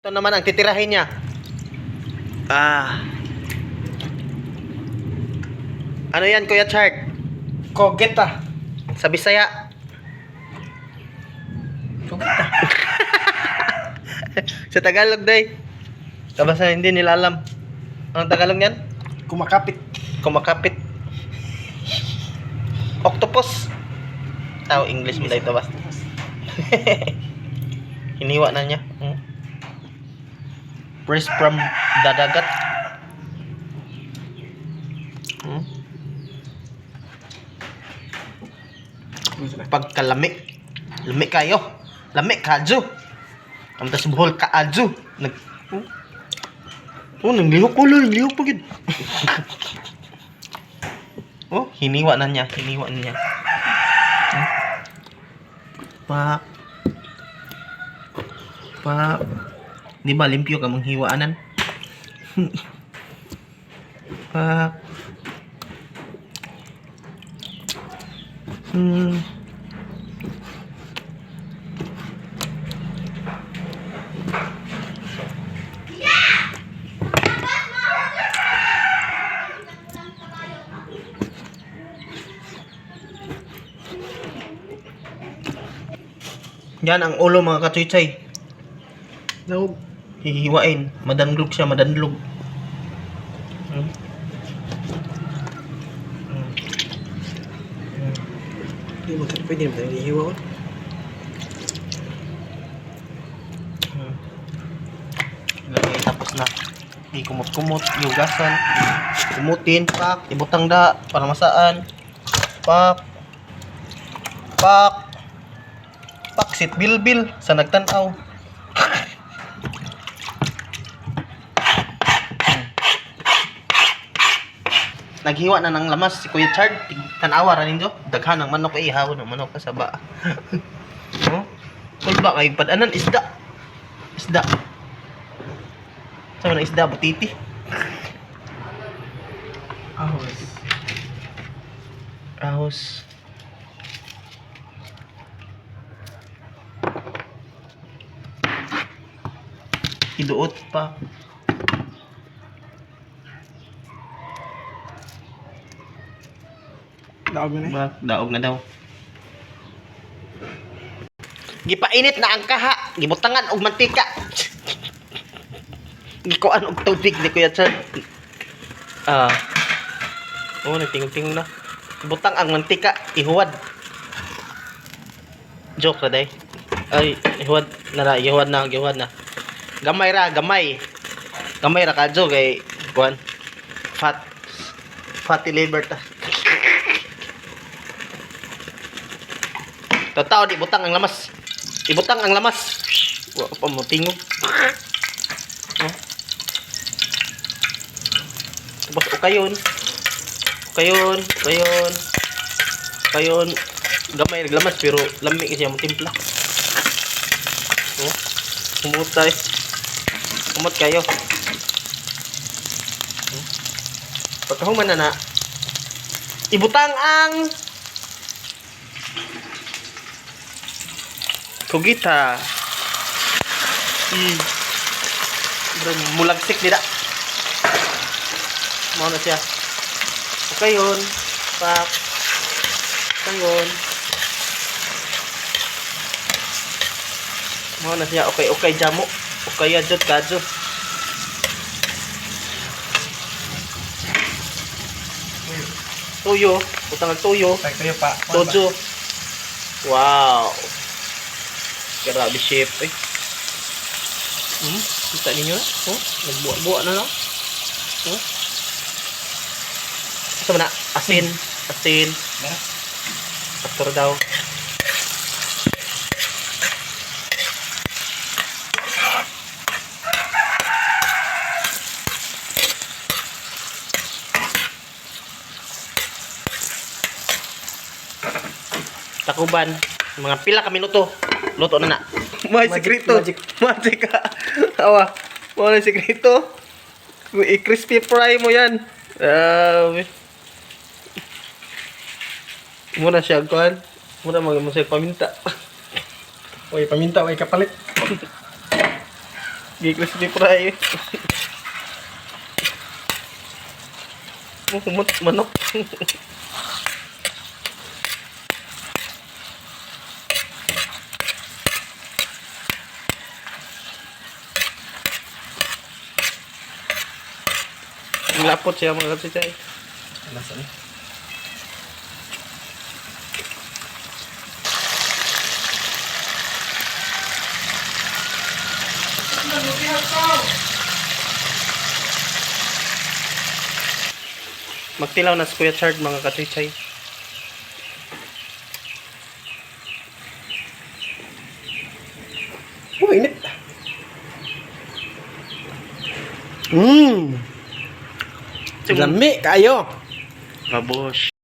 Ito naman ang titirahin niya. Ano yan, Kuya Chart? Kogeta. Sa Bisaya. Kogeta. Sa Tagalog, day. Kabasa hindi nila alam. Anong Tagalog yan? Kumakapit. Kumakapit. Octopus. Tao English mo dito basta. Hiniwa na niya. Fresh from dadagat. Pagkalami. Lami kayo. Lami kadyo. Amtas buhol ka adyo. Nanglihok ko lang. Nanglihok pa gid. Hiniwa na niya. Hiniwa na niya. Pak. Di ba limpyo ka mong hiwaanan? Pak. Yan ang ulo mga kachuichay. Naog. Hihiwain. Madanlog siya, madanlog. Hindi mo pwede naman tayo ihiwa ko. Lagay tapos na. Ikumot-kumot, yugasan. Kumutin, pak. Ibutang da para masaan. Pak. Sit bilbil sa nagtanaw. Naghiwa na ng lamas si Kuya Chard. Tanawa ra ninyo. Daghan ng manok ihaw ng manok sa ba. Ba kay padanan isda. Isda. Sama na isda butiti. Ahos. Iduot pa. Daog na. Daog na daw. Gipainit na ang kaha. Gibutangan og mantika. Gikuan og tubig ni Kuya Chad. Nagtingog-tingog na. Butang ang mantika, ihuwad. Joke ra day. Ay, ihuwad na. Gamay ra, gamay. Gamay ra kadyo kay kuan. Fatty liver ta. Totoo di butang ang lamas. Ibutang ang lamas. Wa pa mo tingog. Tapos ukayon. Gamay naglamas pero lami kasi ang timpla. Kumot kayo. Pagkahuman na ibutang ang kogita. Mulagsik dida. Mau na siya. Kayon. Pak. Kayon. Mau na siya. Okay jamu. Okay adjot kadyo. Tuyo. Utang ang tuyo. Tuyo pa. Tojo. Wow. Grabe shape eh. Kita ninyo na? Nagbuwa-buwa na lang. Asa na? Asin. Pastor daw. Takuban. Mga pila ka minuto. Luto na. May sekreto. Magic ka. Awa. May sekreto. I-crispy fry mo yan. Muna siya kuan. Muna mo siya paminta. Oy, paminta, oy kapalit. Gi-crispy fry. Humot manok. Lapot siya mga kapsichay. Lasa ni. Magtilaw na sa Kuya Chard mga kapsichay. Oh, init. Mmm. Lami kayo. Babosh.